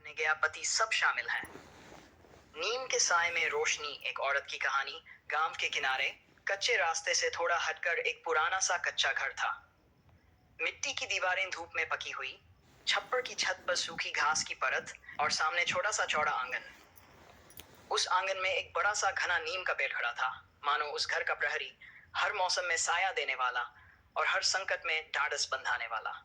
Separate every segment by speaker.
Speaker 1: ने गया पति सब शामिल हैं। नीम के साए में रोशनी एक औरत की कहानी। गांव के किनारे कच्चे रास्ते से थोड़ा हटकर एक पुराना सा कच्चा घर था। मिट्टी की दीवारें धूप में पकी हुई, छप्पर की छत पर सूखी घास की परत और सामने छोटा सा चौड़ा आंगन। उस आंगन में एक बड़ा सा घना नीम का पेड़ खड़ा था, मानो उस घर का प्रहरी, हर मौसम में साया देने वाला और हर संकट में ढाढ़स बंधाने वाला।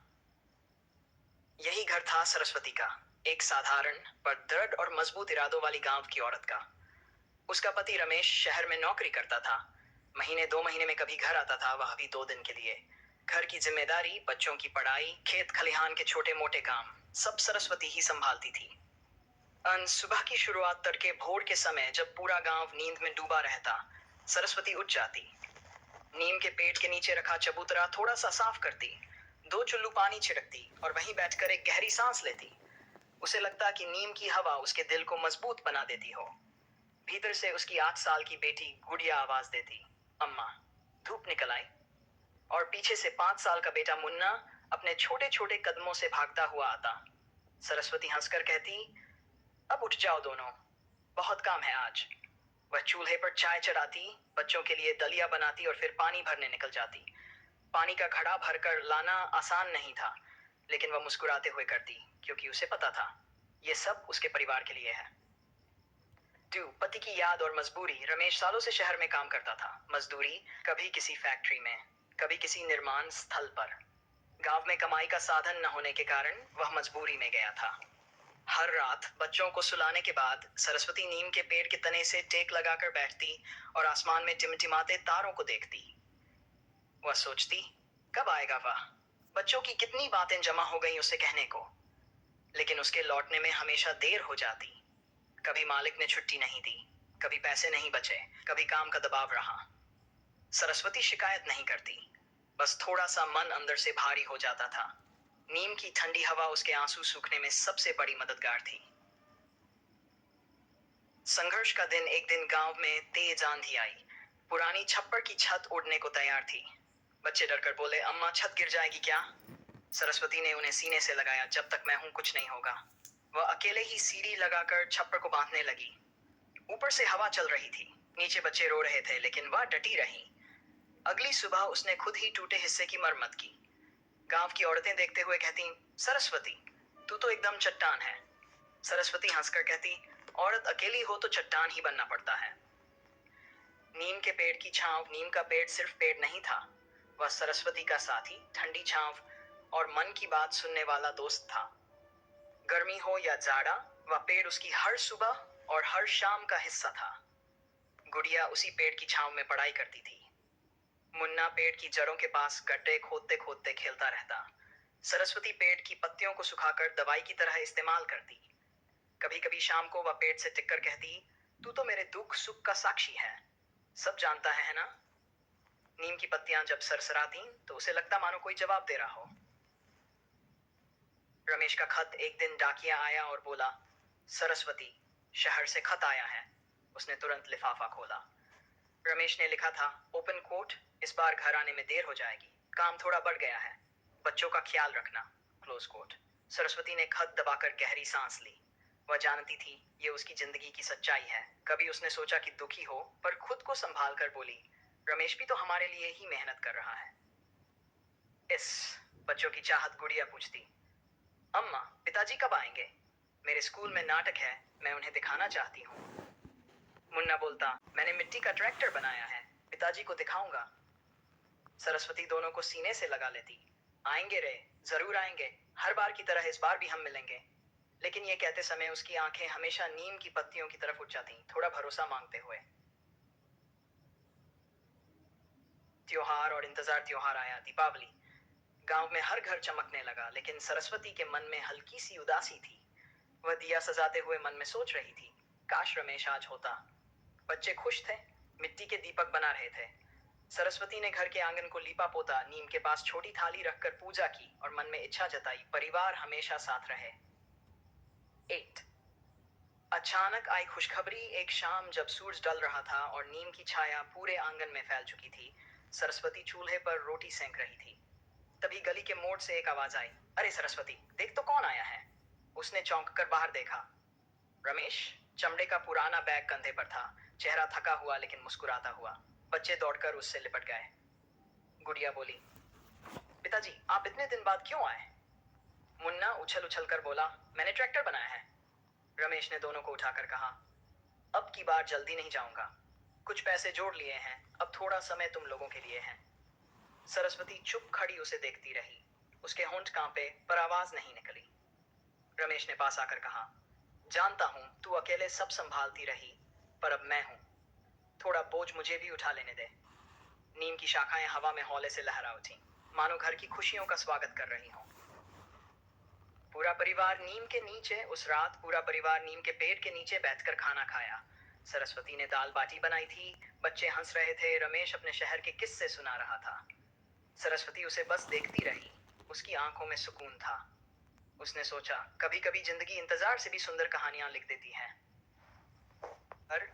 Speaker 1: यही घर था सरस्वती का, एक साधारण पर दृढ़ और मजबूत इरादों वाली गांव की औरत का। उसका पति रमेश शहर में नौकरी करता था। महीने 2 महीने में कभी घर आता था, वह भी 2 दिन के लिए। घर की जिम्मेदारी, बच्चों की पढ़ाई, खेत खलिहान के छोटे मोटे काम, सब सरस्वती ही संभालती थी। सुबह की शुरुआत तड़के भोर के समय, जब पूरा गांव नींद में डूबा रहता, सरस्वती उठ जाती। नीम के पेड़ के नीचे रखा चबूतरा थोड़ा सा साफ करती, 2 चुल्लू पानी छिड़कती और वहीं बैठकर एक गहरी सांस लेती। उसे लगता कि नीम की हवा उसके दिल को मजबूत बना देती हो। भीतर से उसकी 8 साल की बेटी गुड़िया आवाज देती, अम्मा, धूप निकल आई। और पीछे से 5 साल का बेटा मुन्ना अपने छोटे छोटे कदमों से भागता हुआ आता। सरस्वती हंसकर कहती, अब उठ जाओ दोनों, बहुत काम है आज। वह चूल्हे पर चाय चढ़ाती, बच्चों के लिए दलिया बनाती और फिर पानी भरने निकल जाती। पानी का घड़ा भरकर लाना आसान नहीं था, लेकिन वह मुस्कुराते हुए करती, क्योंकि उसे पता था यह सब उसके परिवार के लिए है। पति की याद और मजबूरी। रमेश सालों से शहर में काम करता था, मजदूरी, कभी किसी फैक्ट्री में, कभी किसी निर्माण स्थल पर। गांव में कमाई का साधन न होने के कारण वह मजबूरी में गया था। हर रात बच्चों को सुलाने के बाद सरस्वती नीम के पेड़ के तने से टेक लगाकर बैठती और आसमान में टिमटिमाते तारों को देखती। वह सोचती, कब आएगा वह? बच्चों की कितनी बातें जमा हो गई उसे कहने को, लेकिन उसके लौटने में हमेशा देर हो जाती। कभी मालिक ने छुट्टी नहीं दी, कभी पैसे नहीं बचे, कभी काम का दबाव रहा। सरस्वती शिकायत नहीं करती, बस थोड़ा सा मन अंदर से भारी हो जाता था। नीम की ठंडी हवा उसके आंसू सूखने में सबसे बड़ी मददगार थी। संघर्ष का दिन। एक दिन गांव में तेज आंधी आई। पुरानी छप्पर की छत उड़ने को तैयार थी। बच्चे डरकर बोले, अम्मा, छत गिर जाएगी क्या? सरस्वती ने उन्हें सीने से लगाया, जब तक मैं हूं कुछ नहीं होगा। वह अकेले ही सीढ़ी लगाकर छप्पर को बांधने लगी। ऊपर से हवा चल रही थी, नीचे बच्चे रो रहे थे, लेकिन वह डटी रही। अगली सुबह उसने खुद ही टूटे हिस्से की मरम्मत की। गांव की औरतें देखते हुए कहती, सरस्वती, तू तो एकदम चट्टान है। सरस्वती हंसकर कहती, औरत अकेली हो तो चट्टान ही बनना पड़ता है। नीम के पेड़ की छांव। नीम का पेड़ सिर्फ पेड़ नहीं था, वह सरस्वती का साथी, ठंडी छांव और मन की बात सुनने वाला दोस्त था। गर्मी हो या जाड़ा, वह पेड़ उसकी हर सुबह और हर शाम का हिस्सा था। गुड़िया उसी पेड़ की छांव में पढ़ाई करती थी। मुन्ना पेड़ की जड़ों के पास गड्ढे खोदते खोदते खेलता रहता। सरस्वती पेड़ की पत्तियों को सुखाकर दवाई की तरह इस्तेमाल करती। कभी कभी शाम को वह पेड़ से टिककर कहती, तू तो मेरे दुख सुख का साक्षी है, सब जानता है ना? नीम की पत्तियां जब सरसराती तो उसे लगता मानो कोई जवाब दे रहा हो। रमेश का खत। एक दिन डाकिया आया और बोला, सरस्वती, शहर से खत आया है। उसने तुरंत लिफाफा खोला। रमेश ने लिखा था, ओपन कोट, इस बार घर आने में देर हो जाएगी, काम थोड़ा बढ़ गया है, बच्चों का ख्याल रखना, क्लोज कोट। सरस्वती ने खत दबाकर गहरी सांस ली। वह जानती थी ये उसकी जिंदगी की सच्चाई है। कभी उसने सोचा कि दुखी हो, पर खुद को संभाल कर बोली, रमेश भी तो हमारे लिए ही मेहनत कर रहा है। इस बच्चों की चाहत। गुड़िया पूछती, अम्मा, पिताजी कब आएंगे? मेरे स्कूल में नाटक है, मैं उन्हें दिखाना चाहती हूँ। मुन्ना बोलता, मैंने मिट्टी का ट्रैक्टर बनाया है, पिताजी को दिखाऊंगा। सरस्वती दोनों को सीने से लगा लेती, आएंगे रे, जरूर आएंगे, हर बार की तरह इस बार भी हम मिलेंगे। लेकिन ये कहते समय उसकी आंखें हमेशा नीम की पत्तियों की तरफ उठ जाती, थोड़ा भरोसा मांगते हुए। त्योहार और इंतजार। त्योहार आया, दीपावली। गांव में हर घर चमकने लगा, लेकिन सरस्वती के मन में हल्की सी उदासी थी। वह दिया सजाते हुए मन में सोच रही थी, काश रमेश आज होता। बच्चे खुश थे, मिट्टी के दीपक बना रहे थे। सरस्वती ने घर के आंगन को लीपा पोता, नीम के पास छोटी थाली रखकर पूजा की और मन में इच्छा जताई, परिवार हमेशा साथ रहे। 8। अचानक आई खुशखबरी। एक शाम जब सूरज ढल रहा था और नीम की छाया पूरे आंगन में फैल चुकी थी, सरस्वती चूल्हे पर रोटी सेंक रही थी। तभी गली के मोड़ से एक आवाज आई, अरे सरस्वती, देख तो कौन आया है। उसने चौंक कर बाहर देखा। रमेश चमड़े का पुराना बैग कंधे पर था, चेहरा थका हुआ लेकिन मुस्कुराता हुआ। बच्चे दौड़कर उससे लिपट गए। गुड़िया बोली, पिताजी आप इतने दिन बाद क्यों आए? मुन्ना उछल उछल कर बोला, मैंने ट्रैक्टर बनाया है। रमेश ने दोनों को उठाकर कहा, अब की बार जल्दी नहीं जाऊंगा। कुछ पैसे जोड़ लिए हैं, अब थोड़ा समय तुम लोगों के लिए है। सरस्वती चुप खड़ी उसे देखती रही। उसके होंठ कांपे पर आवाज नहीं निकली। रमेश ने पास आकर कहा, जानता हूं तू अकेले सब संभालती रही, पर अब मैं हूं। थोड़ा बोझ मुझे भी उठा लेने दे। नीम की शाखाएं हवा में हौले से लहरा उठी, मानो घर की खुशियों का स्वागत कर रही हों। पूरा परिवार नीम के नीचे उस रात पूरा परिवार नीम के पेड़ के नीचे बैठकर खाना खाया। सरस्वती ने दाल बाटी बनाई थी, बच्चे हंस रहे थे, रमेश अपने शहर के किस्से सुना रहा था। सरस्वती उसे बस देखती रही। उसकी आंखों में सुकून था। उसने सोचा, कभी कभी जिंदगी इंतजार से भी सुंदर कहानियां लिख देती है। हर